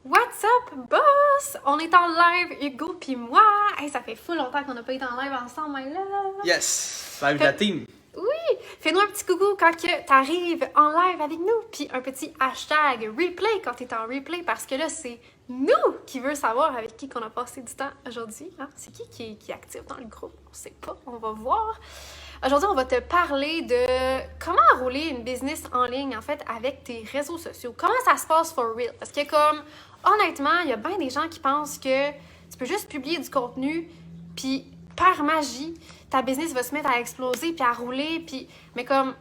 What's up, boss? On est en live, Hugo pis moi. Hey, ça fait full longtemps qu'on n'a pas été en live ensemble, my love. Yes! Live de la team. Oui! Fais-nous un petit coucou quand que t'arrives en live avec nous. Puis un petit hashtag replay quand t'es en replay. Parce que là, c'est nous qui veut savoir avec qui qu'on a passé du temps aujourd'hui. Hein? C'est qui est actif dans le groupe? On sait pas, on va voir. Aujourd'hui, on va te parler de comment rouler une business en ligne, en fait, avec tes réseaux sociaux. Comment ça se passe for real? Parce que comme, honnêtement, il y a bien des gens qui pensent que tu peux juste publier du contenu, puis par magie, ta business va se mettre à exploser, puis à rouler, puis... Mais comme,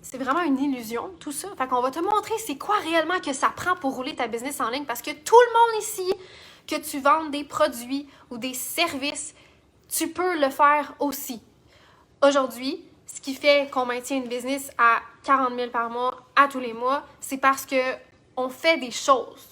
c'est vraiment une illusion, tout ça. Fait qu'on va te montrer c'est quoi réellement que ça prend pour rouler ta business en ligne, parce que tout le monde ici, que tu vendes des produits ou des services, tu peux le faire aussi. Aujourd'hui, ce qui fait qu'on maintient une business à 40 000 par mois, à tous les mois, c'est parce qu'on fait des choses.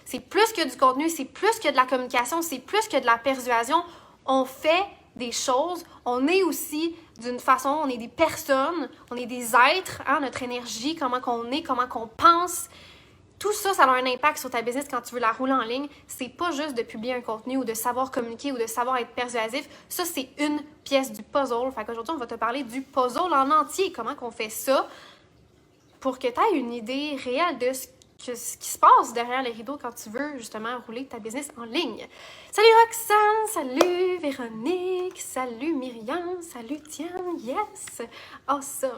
C'est plus que du contenu, c'est plus que de la communication, c'est plus que de la persuasion. On fait des choses. On est aussi d'une façon, on est des personnes, on est des êtres, hein, notre énergie, comment qu'on est, comment qu'on pense. Tout ça, ça a un impact sur ta business quand tu veux la rouler en ligne. C'est pas juste de publier un contenu ou de savoir communiquer ou de savoir être persuasif. Ça, c'est une pièce du puzzle. Fait qu'aujourd'hui, on va te parler du puzzle en entier. Comment qu'on fait ça pour que tu aies une idée réelle de ce qui se passe derrière les rideaux quand tu veux justement rouler ta business en ligne. Salut Roxane, salut Véronique, salut Myriam, salut Tiane, yes, awesome.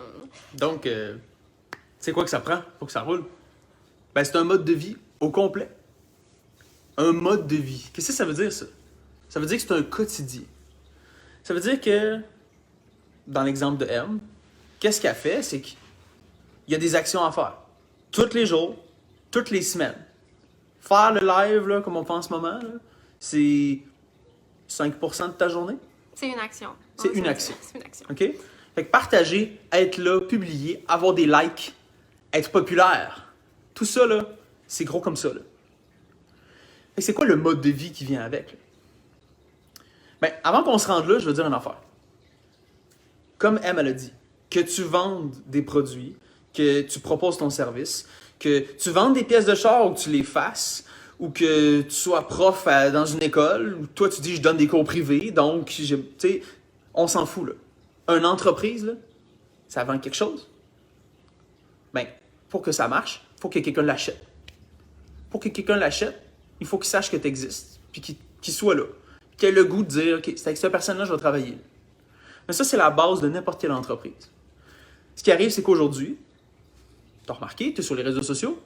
Donc, c'est quoi que ça prend pour que ça roule? Ben, c'est un mode de vie au complet. Un mode de vie. Qu'est-ce que ça veut dire, ça? Ça veut dire que c'est un quotidien. Ça veut dire que, dans l'exemple de M, qu'est-ce qu'elle fait? C'est qu'il y a des actions à faire. Tous les jours, toutes les semaines. Faire le live, là, comme on fait en ce moment, là, c'est 5% de ta journée. C'est une action. C'est une action. C'est une action. OK? Fait que partager, être là, publier, avoir des likes, être populaire, tout ça, là, c'est gros comme ça, là. Fait que c'est quoi le mode de vie qui vient avec, là? Ben, avant qu'on se rende là, je veux dire une affaire. Comme elle a dit, que tu vendes des produits, que tu proposes ton service, que tu vendes des pièces de char ou que tu les fasses, ou que tu sois prof dans une école, ou toi tu dis je donne des cours privés, donc, tu sais, on s'en fout, là. Une entreprise, là, ça vend quelque chose. Ben, pour que ça marche, il faut que quelqu'un l'achète. Pour que quelqu'un l'achète, il faut qu'il sache que tu existes, puis qu'il soit là. Qu'il ait le goût de dire, OK, c'est avec cette personne-là que je vais travailler. Mais ça, c'est la base de n'importe quelle entreprise. Ce qui arrive, c'est qu'aujourd'hui, tu as remarqué, tu es sur les réseaux sociaux,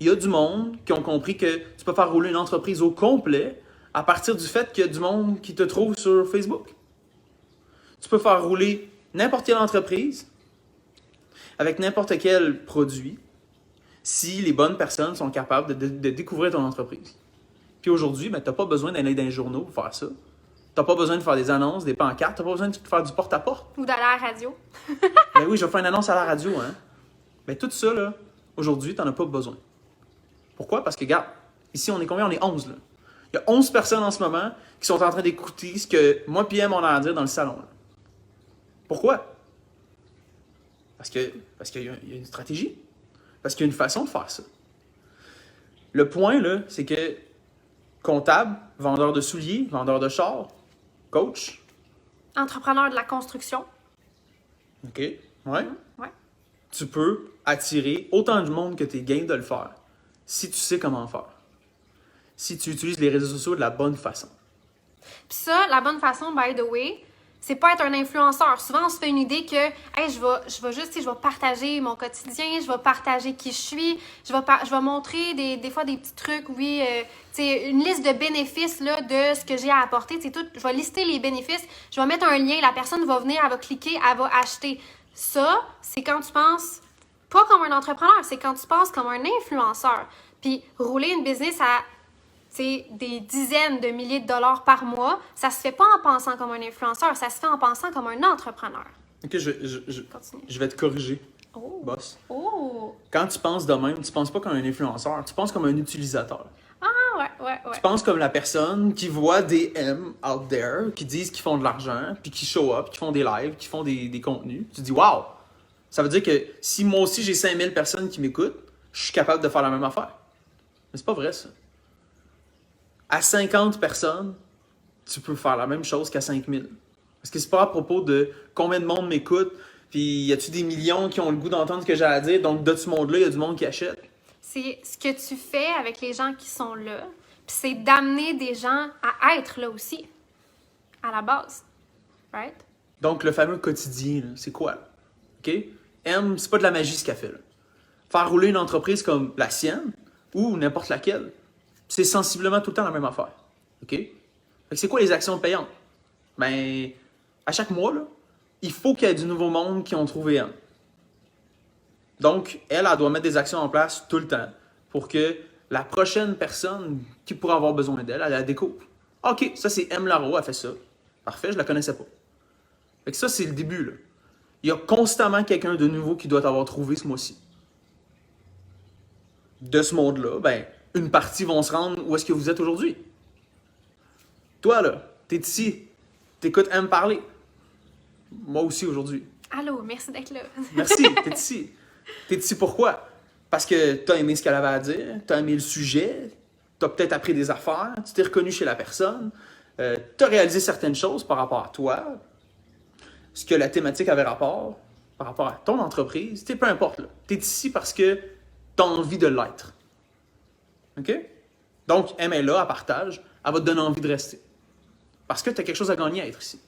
il y a du monde qui ont compris que tu peux faire rouler une entreprise au complet à partir du fait qu'il y a du monde qui te trouve sur Facebook. Tu peux faire rouler n'importe quelle entreprise avec n'importe quel produit si les bonnes personnes sont capables de découvrir ton entreprise. Puis aujourd'hui, ben, tu n'as pas besoin d'aller dans les journaux pour faire ça. Tu n'as pas besoin de faire des annonces, des pancartes, tu n'as pas besoin de faire du porte-à-porte. Ou d'aller à la radio. Ben oui, je vais faire une annonce à la radio, hein. Ben tout ça, là, aujourd'hui, tu n'en as pas besoin. Pourquoi? Parce que, regarde, ici, on est combien? On est 11, là. Il y a 11 personnes en ce moment qui sont en train d'écouter ce que moi et M, on a à dire dans le salon, là. Pourquoi? Parce qu'il y a une stratégie. Parce qu'il y a une façon de faire ça. Le point, là, c'est que comptable, vendeur de souliers, vendeur de chars, coach. Entrepreneur de la construction. OK? Ouais. Ouais. Tu peux attirer autant de monde que tu es game de le faire si tu sais comment faire. Si tu utilises les réseaux sociaux de la bonne façon. Puis ça, la bonne façon, by the way, c'est pas être un influenceur. Souvent, on se fait une idée que hey, je vais juste, je vais partager mon quotidien, je vais partager qui je suis, je vais montrer des fois des petits trucs, oui, une liste de bénéfices là, de ce que j'ai à apporter. Tout, je vais lister les bénéfices, je vais mettre un lien, la personne va venir, elle va cliquer, elle va acheter. Ça, c'est quand tu penses pas comme un entrepreneur, c'est quand tu penses comme un influenceur. Puis rouler une business à des dizaines de milliers de dollars par mois, ça se fait pas en pensant comme un influenceur, ça se fait en pensant comme un entrepreneur. OK, je vais te corriger, boss. Oh! Quand tu penses de même, tu penses pas comme un influenceur, tu penses comme un utilisateur. Ah, ouais. Tu penses comme la personne qui voit des M out there, qui disent qu'ils font de l'argent, puis qui show up, qui font des lives, qui font des contenus. Tu dis, wow! Ça veut dire que si moi aussi j'ai 5000 personnes qui m'écoutent, je suis capable de faire la même affaire. Mais c'est pas vrai, ça. à 50 personnes, tu peux faire la même chose qu'à 5000. Parce que c'est pas à propos de combien de monde m'écoute, puis y a-tu des millions qui ont le goût d'entendre ce que j'ai à dire, donc de ce monde-là, il y a du monde qui achète. C'est ce que tu fais avec les gens qui sont là, puis c'est d'amener des gens à être là aussi, à la base. Right? Donc, le fameux quotidien, là, c'est quoi? Là? OK? M, c'est pas de la magie ce qu'elle fait. Là. Faire rouler une entreprise comme la sienne ou n'importe laquelle, c'est sensiblement tout le temps la même affaire. OK? Fait que c'est quoi les actions payantes? Ben, à chaque mois, là, il faut qu'il y ait du nouveau monde qui ont trouvé M. Donc, elle doit mettre des actions en place tout le temps pour que la prochaine personne qui pourrait avoir besoin d'elle, elle la découvre. OK, ça c'est M. Laro, elle fait ça. Parfait, je la connaissais pas. Fait que ça, c'est le début. Là. Il y a constamment quelqu'un de nouveau qui doit t'avoir trouvé ce mois-ci. De ce monde-là, ben, une partie vont se rendre où est-ce que vous êtes aujourd'hui. Toi, là, t'es ici, t'écoutes M parler. Moi aussi aujourd'hui. Allô, merci d'être là. Merci, t'es ici. T'es ici pourquoi? Parce que t'as aimé ce qu'elle avait à dire, t'as aimé le sujet, t'as peut-être appris des affaires, tu t'es reconnu chez la personne, t'as réalisé certaines choses par rapport à toi, ce que la thématique avait rapport, par rapport à ton entreprise, peu importe. T'es ici parce que t'as envie de l'être. OK? Donc, elle est là, elle partage, elle va te donner envie de rester. Parce que t'as quelque chose à gagner à être ici.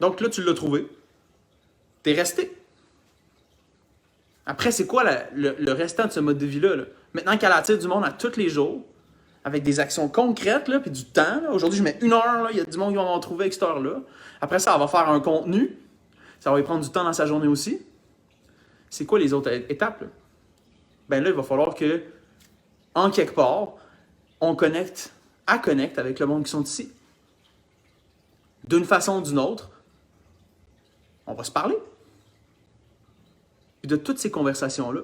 Donc là, tu l'as trouvé, t'es resté. Après, c'est quoi le restant de ce mode de vie-là? Là? Maintenant qu'elle attire du monde à tous les jours, avec des actions concrètes, puis du temps. Là. Aujourd'hui, je mets 1 heure, il y a du monde qui va m'en trouver avec cette heure-là. Après ça, elle va faire un contenu. Ça va lui prendre du temps dans sa journée aussi. C'est quoi les autres étapes? Là? Ben là, il va falloir que, en quelque part, on connecte avec le monde qui sont ici. D'une façon ou d'une autre, on va se parler. Puis de toutes ces conversations-là,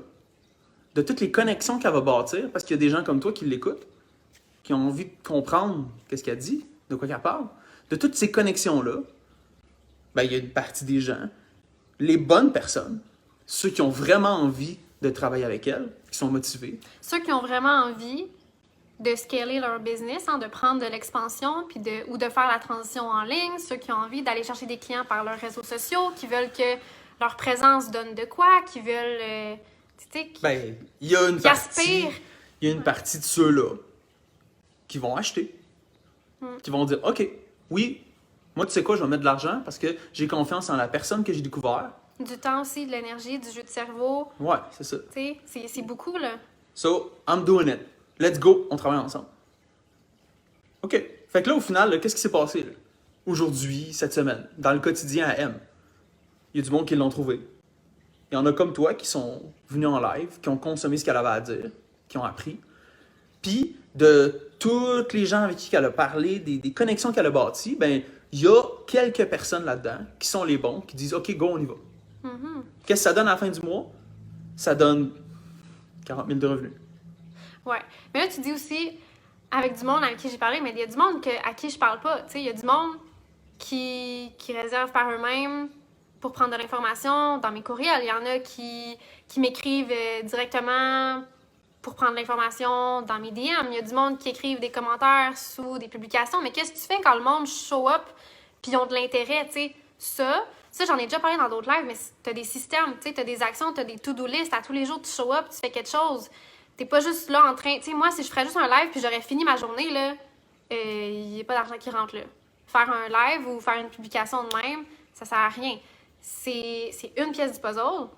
de toutes les connexions qu'elle va bâtir, parce qu'il y a des gens comme toi qui l'écoutent, qui ont envie de comprendre qu'est-ce qu'elle dit, de quoi qu'elle parle, de toutes ces connexions-là, ben, il y a une partie des gens, les bonnes personnes, ceux qui ont vraiment envie de travailler avec elle, qui sont motivés. Ceux qui ont vraiment envie de scaler leur business, de prendre de l'expansion ou de faire la transition en ligne, ceux qui ont envie d'aller chercher des clients par leurs réseaux sociaux, qui veulent que leur présence donne de quoi, qui veulent... Ben, il y a une partie de ceux-là qui vont acheter, qui vont dire « OK, oui, moi, tu sais quoi, je vais mettre de l'argent parce que j'ai confiance en la personne que j'ai découvert. » Du temps aussi, de l'énergie, du jeu de cerveau. Ouais, c'est ça. C'est beaucoup, là. So, I'm doing it. Let's go, on travaille ensemble. OK. Fait que là, au final, là, qu'est-ce qui s'est passé là? Aujourd'hui, cette semaine, dans le quotidien à M? Il y a du monde qui l'ont trouvé. Il y en a comme toi qui sont venus en live, qui ont consommé ce qu'elle avait à dire, qui ont appris. Puis, de toutes les gens avec qui elle a parlé, des connexions qu'elle a bâties, ben, il y a quelques personnes là-dedans qui sont les bons, qui disent « OK, go, on y va. Qu'est-ce que ça donne à la fin du mois? Ça donne 40 000 de revenus. Ouais. Mais là, tu dis aussi, avec du monde avec qui j'ai parlé, mais il y a du monde à qui je parle pas. Tu sais, il y a du monde qui réserve par eux-mêmes pour prendre de l'information dans mes courriels. Il y en a qui m'écrivent directement pour prendre l'information dans mes DM. Il y a du monde qui écrivent des commentaires sous des publications. Mais qu'est-ce que tu fais quand le monde show up puis ils ont de l'intérêt, tu sais? Ça, j'en ai déjà parlé dans d'autres lives, mais tu as des systèmes, tu sais, tu as des actions, tu as des to-do list. À tous les jours, tu show up, tu fais quelque chose. T'es pas juste là en train... Tu sais, moi, si je ferais juste un live puis j'aurais fini ma journée, là, il n'y a pas d'argent qui rentre, là. Faire un live ou faire une publication de même, ça sert à rien. C'est une pièce du puzzle,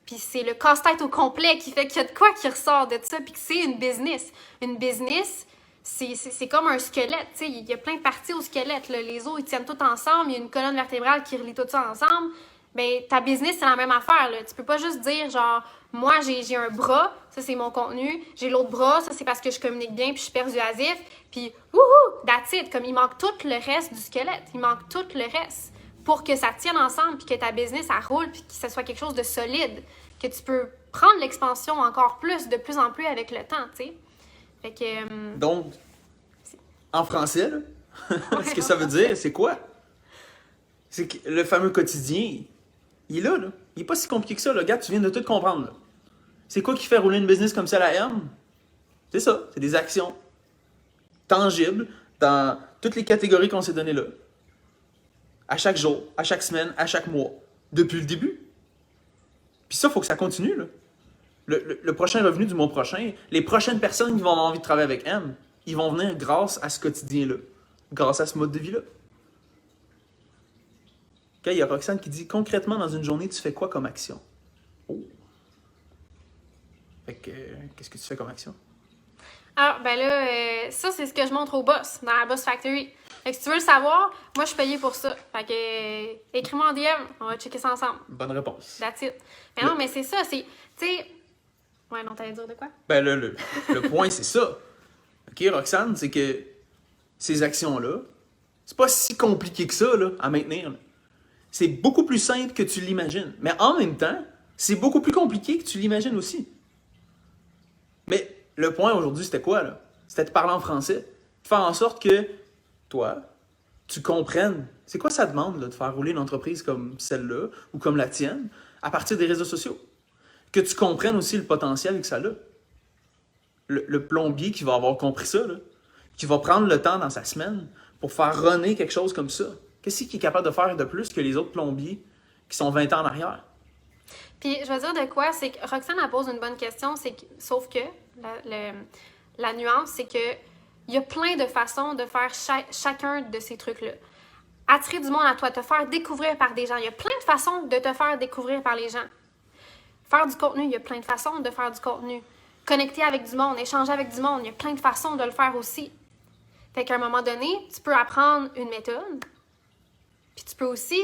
puis c'est le casse-tête au complet qui fait qu'il y a de quoi qui ressort de ça, puis que c'est une business. Une business, c'est comme un squelette, tu sais, il y a plein de parties au squelette, là. Les os, ils tiennent tout ensemble, il y a une colonne vertébrale qui relie tout ça ensemble. Ben, ta business, c'est la même affaire, là. Tu peux pas juste dire, genre, moi, j'ai un bras, ça, c'est mon contenu, j'ai l'autre bras, ça, c'est parce que je communique bien, puis je suis persuasif, puis wouhou, that's it. Comme il manque tout le reste du squelette, il manque tout le reste pour que ça tienne ensemble, puis que ta business, ça roule, puis que ça soit quelque chose de solide, que tu peux prendre l'expansion encore plus, de plus en plus avec le temps, tu sais. Fait que... Donc, en français, là, ce que ça veut dire, c'est quoi? C'est que le fameux quotidien, il est là, là. Il n'est pas si compliqué que ça, là. Regarde, tu viens de tout comprendre, là. C'est quoi qui fait rouler une business comme ça à la M? C'est ça, c'est des actions tangibles, dans toutes les catégories qu'on s'est données là. À chaque jour, à chaque semaine, à chaque mois. Depuis le début. Puis ça, il faut que ça continue, là. Le prochain revenu du mois prochain, les prochaines personnes qui vont avoir envie de travailler avec M, ils vont venir grâce à ce quotidien-là. Grâce à ce mode de vie-là. Okay, il y a Roxane qui dit, concrètement, dans une journée, tu fais quoi comme action? Oh. Fait que, qu'est-ce que tu fais comme action? Alors, ben là, ça, c'est ce que je montre au boss, dans la Boss Factory. Fait que si tu veux le savoir, moi, je suis payée pour ça. Fait que, écris-moi en DM, on va checker ça ensemble. Bonne réponse. That's it. Mais non, mais c'est ça, c'est, tu sais... Ouais, non, t'allais dire de quoi? Ben là, le point, c'est ça. OK, Roxane, c'est que ces actions-là, c'est pas si compliqué que ça, là, à maintenir. Là. C'est beaucoup plus simple que tu l'imagines. Mais en même temps, c'est beaucoup plus compliqué que tu l'imagines aussi. Mais le point aujourd'hui, c'était quoi, là? C'était de parler en français. De faire en sorte que, toi, tu comprennes c'est quoi ça demande, là, de faire rouler une entreprise comme celle-là ou comme la tienne à partir des réseaux sociaux. Que tu comprennes aussi le potentiel que ça a. Le plombier qui va avoir compris ça, là, qui va prendre le temps dans sa semaine pour faire runner quelque chose comme ça. Qu'est-ce qu'il est capable de faire de plus que les autres plombiers qui sont 20 ans en arrière? Puis, je veux dire de quoi, c'est que Roxane, elle pose une bonne question, sauf que la nuance, c'est que il y a plein de façons de faire chacun de ces trucs-là. Attirer du monde à toi, te faire découvrir par des gens. Il y a plein de façons de te faire découvrir par les gens. Faire du contenu, il y a plein de façons de faire du contenu. Connecter avec du monde, échanger avec du monde, il y a plein de façons de le faire aussi. Fait qu'à un moment donné, tu peux apprendre une méthode, puis tu peux aussi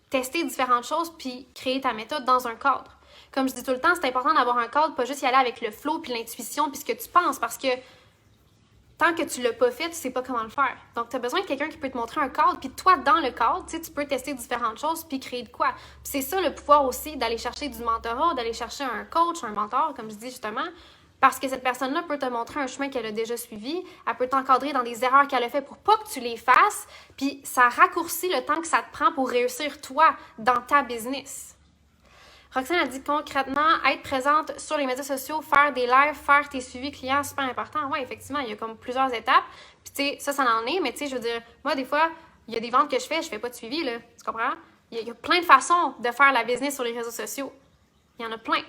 tester différentes choses puis créer ta méthode dans un cadre. Comme je dis tout le temps, c'est important d'avoir un cadre, pas juste y aller avec le flow puis l'intuition puis ce que tu penses, parce que tant que tu l'as pas fait, tu sais pas comment le faire. Donc, tu as besoin de quelqu'un qui peut te montrer un cadre, puis toi, dans le cadre, tu peux tester différentes choses puis créer de quoi. Puis c'est ça le pouvoir aussi d'aller chercher du mentorat, d'aller chercher un coach, un mentor, comme je dis justement, parce que cette personne-là peut te montrer un chemin qu'elle a déjà suivi, elle peut t'encadrer dans des erreurs qu'elle a fait pour pas que tu les fasses, puis ça raccourcit le temps que ça te prend pour réussir toi dans ta business. Roxane a dit concrètement, être présente sur les médias sociaux, faire des lives, faire tes suivis clients, super important. Oui, effectivement, il y a comme plusieurs étapes. Puis tu sais, ça en est, mais tu sais, je veux dire, moi, des fois, il y a des ventes que je fais pas de suivi, là. Tu comprends? Il y a plein de façons de faire la business sur les réseaux sociaux. Il y en a plein.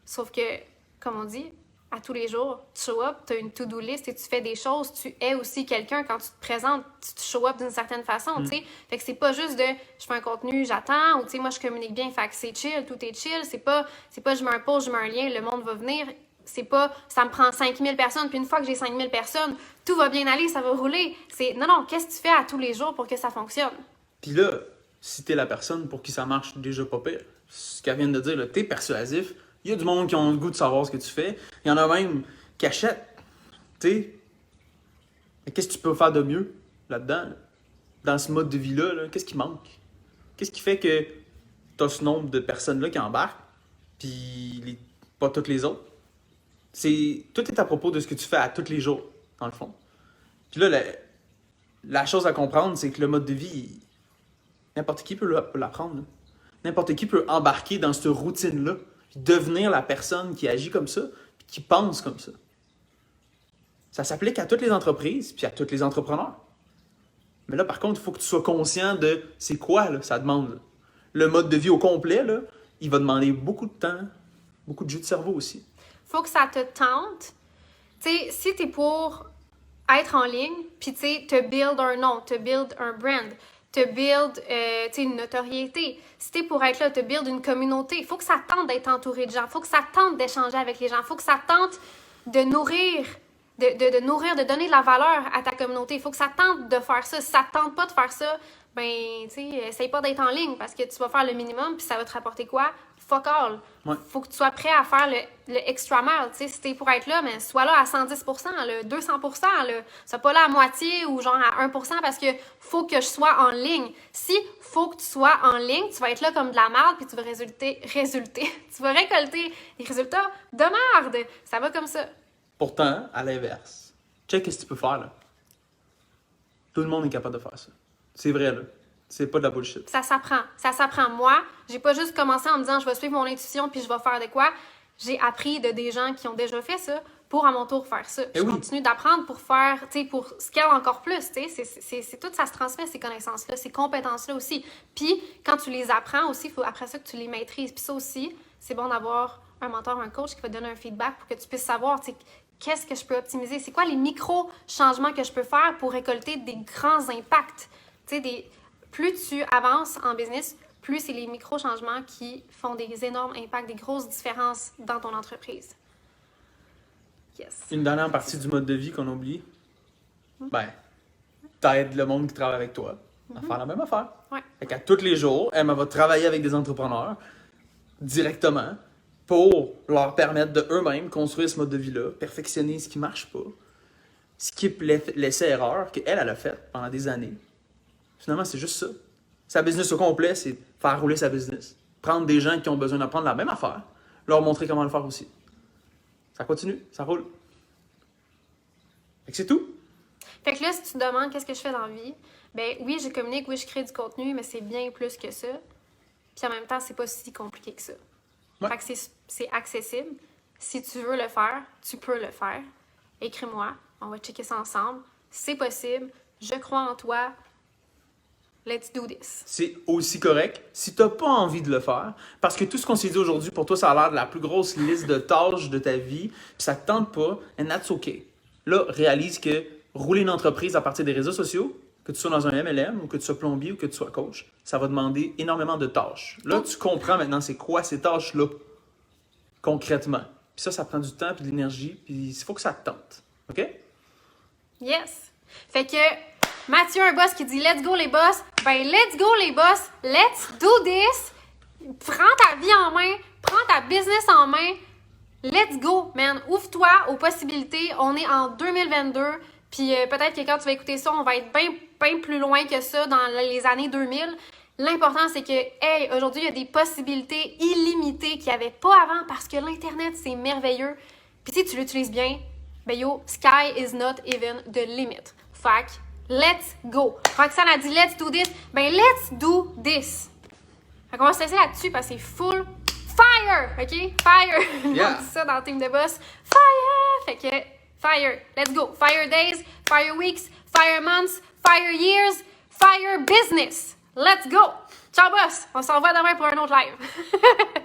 Sauf que, comme on dit, à tous les jours, tu show up, tu as une to-do list et tu fais des choses, tu es aussi quelqu'un quand tu te présentes, tu te show up d'une certaine façon, tu sais. Fait que c'est pas juste de je fais un contenu, j'attends, ou tu sais, moi je communique bien, fait que c'est chill, tout est chill, c'est pas je mets un post, je mets un lien, le monde va venir, c'est pas ça me prend 5000 personnes, puis une fois que j'ai 5000 personnes, tout va bien aller, ça va rouler. C'est non, qu'est-ce que tu fais à tous les jours pour que ça fonctionne? Puis là, si t'es la personne pour qui ça marche déjà pas pire, ce qu'elle vient de dire, là, t'es persuasif. Il y a du monde qui ont le goût de savoir ce que tu fais. Il y en a même qui achètent. Tu sais, mais qu'est-ce que tu peux faire de mieux là-dedans? Là? Dans ce mode de vie-là, là, qu'est-ce qui manque? Qu'est-ce qui fait que tu as ce nombre de personnes-là qui embarquent, puis pas toutes les autres? Tout est à propos de ce que tu fais à tous les jours, dans le fond. Puis là, la chose à comprendre, c'est que le mode de vie, n'importe qui peut l'apprendre. Là. N'importe qui peut embarquer dans cette routine-là. Devenir la personne qui agit comme ça, puis qui pense comme ça. Ça s'applique à toutes les entreprises, puis à tous les entrepreneurs. Mais là, par contre, il faut que tu sois conscient de c'est quoi là, ça demande. Là. Le mode de vie au complet, là, il va demander beaucoup de temps, beaucoup de jus de cerveau aussi. Faut que ça te tente. Tu sais, si t'es pour être en ligne, puis tu sais, te build un nom, te build un brand, te build une notoriété. Si t'es pour être là, te build une communauté, il faut que ça tente d'être entouré de gens, il faut que ça tente d'échanger avec les gens, il faut que ça tente de nourrir, de donner de la valeur à ta communauté, il faut que ça tente de faire ça. Si ça tente pas de faire ça, ben, tu sais, essaye pas d'être en ligne parce que tu vas faire le minimum puis ça va te rapporter quoi? Fuck all. Ouais. Faut que tu sois prêt à faire le extra mile. Tu sais, si t'es pour être là, mais sois là à 110%, là, 200%. Là. Sois pas là à moitié ou genre à 1% parce que faut que je sois en ligne. Si faut que tu sois en ligne, tu vas être là comme de la merde puis tu vas résulter. Tu vas récolter des résultats de merde. Ça va comme ça. Pourtant, à l'inverse, check ce que tu peux faire. Là. Tout le monde est capable de faire ça. C'est vrai, là. C'est pas de la bullshit. Ça s'apprend. Ça s'apprend. Moi, j'ai pas juste commencé en me disant je vais suivre mon intuition puis je vais faire de quoi. J'ai appris de des gens qui ont déjà fait ça pour à mon tour faire ça. Puis je continue d'apprendre pour faire, tu sais, pour scale encore plus, tu sais. C'est tout, ça se transmet, ces connaissances-là, ces compétences-là aussi. Puis quand tu les apprends aussi, il faut après ça que tu les maîtrises. Puis ça aussi, c'est bon d'avoir un mentor, un coach qui va te donner un feedback pour que tu puisses savoir, tu sais, qu'est-ce que je peux optimiser? C'est quoi les micro-changements que je peux faire pour récolter des grands impacts? Tu sais, plus tu avances en business, plus c'est les micro-changements qui font des énormes impacts, des grosses différences dans ton entreprise. Yes. Une dernière partie du mode de vie qu'on oublie. Ben, t'aides le monde qui travaille avec toi à faire la même affaire. Ouais. Fait qu'à tous les jours, elle va travailler avec des entrepreneurs directement pour leur permettre de eux-mêmes construire ce mode de vie-là, perfectionner ce qui marche pas, skip l'essai-erreur qu'elle a fait pendant des années. Finalement, c'est juste ça. Sa business au complet, c'est faire rouler sa business. Prendre des gens qui ont besoin d'apprendre la même affaire, leur montrer comment le faire aussi. Ça continue, ça roule. Fait que c'est tout. Fait que là, si tu te demandes qu'est-ce que je fais dans la vie, ben oui, je communique, oui, je crée du contenu, mais c'est bien plus que ça. Puis en même temps, c'est pas si compliqué que ça. Ouais. Fait que c'est accessible. Si tu veux le faire, tu peux le faire. Écris-moi, on va checker ça ensemble. C'est possible, je crois en toi. Let's do this. C'est aussi correct si t'as pas envie de le faire, parce que tout ce qu'on s'est dit aujourd'hui, pour toi, ça a l'air de la plus grosse liste de tâches de ta vie, puis ça te tente pas, and that's okay. Là, réalise que rouler une entreprise à partir des réseaux sociaux, que tu sois dans un MLM, ou que tu sois plombier, ou que tu sois coach, ça va demander énormément de tâches. Là, tu comprends maintenant c'est quoi ces tâches-là, concrètement. Puis ça prend du temps, puis de l'énergie, puis il faut que ça te tente. OK? Yes! Fait que Mathieu, un boss qui dit « Let's go les boss », ben let's go les boss, let's do this! Prends ta vie en main, prends ta business en main, let's go, man! Ouvre-toi aux possibilités, on est en 2022, puis peut-être que quand tu vas écouter ça, on va être bien plus loin que ça dans les années 2000. L'important, c'est que, hey, aujourd'hui, il y a des possibilités illimitées qu'il n'y avait pas avant parce que l'Internet, c'est merveilleux. Puis si tu l'utilises bien, ben yo, sky is not even the limit. Fait que, let's go. Roxane a dit let's do this. Ben let's do this. Fait qu'on va se laisser là-dessus parce que c'est full fire, ok? Fire. Yeah. On dit ça dans le team de boss. Fire. Fait que fire. Let's go. Fire days, fire weeks, fire months, fire years, fire business. Let's go. Ciao boss. On s'en va demain pour un autre live.